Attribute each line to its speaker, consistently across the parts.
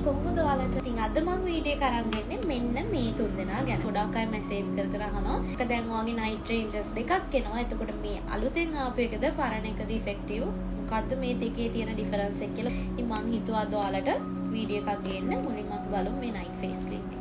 Speaker 1: කොහොමද ඔයාලට? ඉතින් අද මම වීඩියෝ කරන්න යන්නේ මෙන්න මේ තුන් දෙනා ගැන. ගොඩක් අය මැසේජ් කර අහනවා. එක දැන් ඔයාගේ නයිට් රේන්ජස් දෙකක් එනවා. එතකොට මේ අලුතෙන් ආපු එකද පරණ එකද ඉෆෙක්ටිව්? මොකද්ද මේ දෙකේ තියෙන ඩිෆරන්ස් එක කියලා. ඉතින් මම හිතුවා අද ඔයාලට වීඩියෝ එකක් ගේන්න. මුලින්ම අපි බලමු මේ නයිට් ෆේස් ක්‍රීම් එක.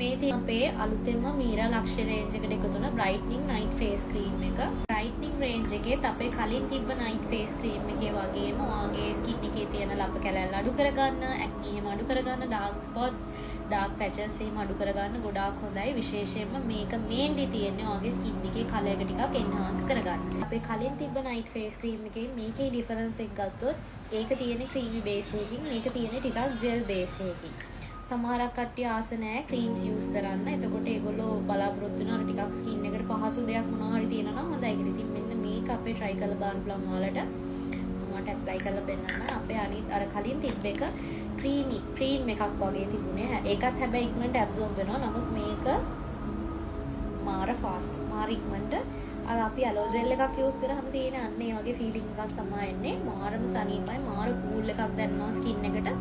Speaker 1: මේ තියෙන අපේ අලුතෙන්ම මීරා ලක්ෂ්‍ය රේන්ජ් එකට එකතු වෙන බ්‍රයිට්නින් නයිට් ෆේස් ක්‍රීම් එක. බ්‍රයිට්නින් රේන්ජ් එකේත් අපේ කලින් තිබ්බ නයිට් ෆේස් ක්‍රීම් එකේ වගේම ඔයාගේ ස්කින් එකේ තියෙන ලප කැලැල්ල අඩු කරගන්න, ඇක්නි එහෙම අඩු කරගන්න, ඩාර්ක් ස්පොට්ස්, ඩාර්ක් පැචස් එහෙම අඩු කරගන්න ගොඩාක් හොඳයි. විශේෂයෙන්ම මේක මේන්ලි තියෙන්නේ ඔයාගේ ස්කින් එකේ කලර් එක ටිකක් එන්හාන්ස් කරගන්න. අපේ කලින් තිබ්බ නයිට් ෆේස් ක්‍රීම් එකේ මේකේ ඩිෆරන්ස් එක ගත්තොත් ඒක තියෙන්නේ ක්‍රීමි බේස් එකකින්, මේක තියෙන්නේ ටිකක් ජෙල් බේස් එකකින්. සමහරක් කට්ටිය ආස නැහැ ක්‍රීම්ස් යූස් කරන්න. එතකොට ඒගොල්ලෝ බලාපොරොත්තු වෙනවා ටිකක් ස්කින් එකට පහසු දෙයක් මොනවා හරි තියෙනවා නම් හොඳයි කියලා. ඉතින් මෙන්න මේක අපේ try කරලා බලන්න පුළුවන් ඔයාලට. මට apply කරලා පෙන්නන්න. අපේ අනිත් අර කලින් තිබ්බ එක ක්‍රීම් එකක් වගේ තිබුණේ. ඒකත් හැබැයි ඉක්මනට absorb වෙනවා. නමුත් මේක මාර fast. මාර ඉක්මනට අර අපි ඇලෝ ජෙල් එකක් යූස් කරාම තියෙන අන්න ඒ වගේ ෆීලිං එකක් තමයි එන්නේ. මාරම සනීපයි, මාර කූල් එකක් දැනෙනවා ස්කින් එකට.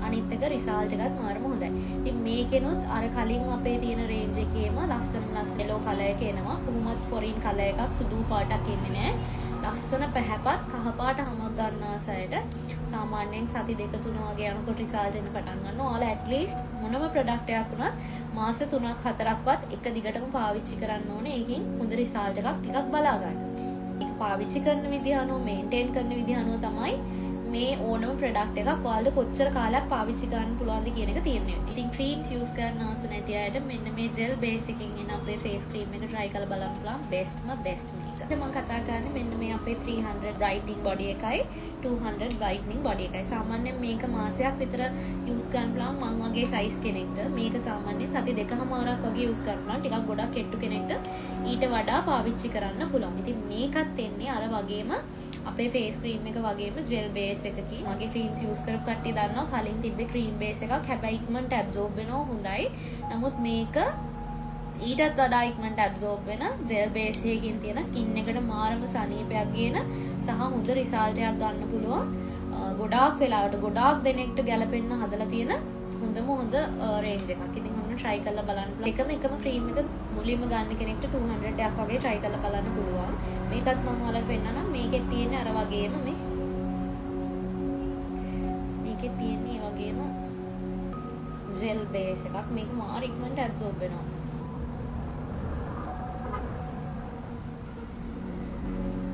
Speaker 1: අනිත් එක රිසල්ට් එකත් මාරම හොඳයි. ඉතින් මේකෙනුත් අර කලින් අපේ තියෙන රේන්ජ් එකේම ලස්සන yellow කලර් එක එනවා. කොහොමත් ෆොරින් කලර් එකක් සුදු පාටක් එන්නේ නැහැ. ලස්සන පැහැපත් කහ පාට හමක් ගන්නා සයිඩ සාමාන්‍යයෙන් සති දෙක තුන වගේ යනකොට රිසල්ට් එන්න පටන් ගන්නවා. ඔයාලා at least මොනම ප්‍රොඩක්ට් එකක් වුණත් මාස 3ක් 4ක්වත් එක දිගටම පාවිච්චි කරන්න ඕනේ. ඒකෙන් හොඳ රිසල්ට් එකක් ටිකක් බලා ගන්න. ඒක පාවිච්චි කරන විදිහ අනුව මේන්ටේන් කරන විදිහ අනුව තමයි මේ ඕනම ප්‍රොඩක්ට් එකක් ඔයාලට කොච්චර කාලයක් පාවිච්චි කරන්න පුළුවන්ද කියන එක තියෙන්නේ. ඉතින් ක්‍රීම්ස් යූස් කරන්න ආස නැති අයට මෙන්න මේ ජෙල් බේස් එකකින් එන අපේ ෆේස් ක්‍රීම් එක try කරලා බලන්න පුළුවන්. බෙස්ට් මේක. මම කතා කරන්නේ මෙන්න මේ අපේ 300 brightening body එකයි 200 brightening body එකයි. සාමාන්‍යයෙන් මේක මාසයක් විතර යූස් කරන්න පුළුවන් මම වගේ සයිස් කෙනෙක්ට. මේක සාමාන්‍යයෙන් සති දෙකමාරක් වගේ යූස් කරන්න පුළුවන්. ටිකක් ගොඩක් කෙට්ටු කෙනෙක්ට ඊට වඩා පාවිච්චි කරන්න පුළුවන්. ඉතින් මේකත් එන්නේ අර වගේම අපේ ෆේස් ක්‍රීම් එක වගේම ජෙල් බේස් එකකින්. මගේ ක්‍රීම්ස් යූස් කරපු කට්ටිය දන්නවා කලින් තිබ්බේ ක්‍රීම් බේස් එකක්. හැබැයි ඉක්මනට ඇබ්සෝබ් වෙනවා හොඳයි. නමුත් මේක ඊටත් වඩා ඉක්මනට ඇබ්සෝබ් වෙන ජෙල් බේස් එකකින් තියෙන ස්කින් එකට මාරම සනීපයක් ගේන සහ හොඳ රිසල්ට් එකක් ගන්න පුළුවන්. ගොඩාක් වෙලාවට ගොඩාක් දෙනෙක්ට ගැලපෙන්න හදලා තියෙන හොඳ රේන්ජ් එකක්. ඉතින් ඔන්න try කරලා බලන්න. එකම ක්‍රීම් එක මුලින්ම ගන්න කෙනෙක්ට 200ක් වගේ try කරලා බලන්න පුළුවන්. මේකත් මම ඔයාලට පෙන්නන්නම්. මේකේ තියෙන අර වගේම මේකේ තියෙන ඒ වගේම ජෙල් බේස් එකක්. මේක මාර ඉක්මනට ඇබ්සෝබ් වෙනවා.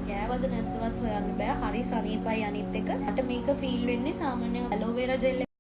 Speaker 1: ගෑවද නැත්වත් හොයන්න බෑ. හරි සනීපයි. අනිත් එක මට මේක ෆීල් වෙන්නේ සාමාන්‍ය ඇලෝවෙරා ජෙල්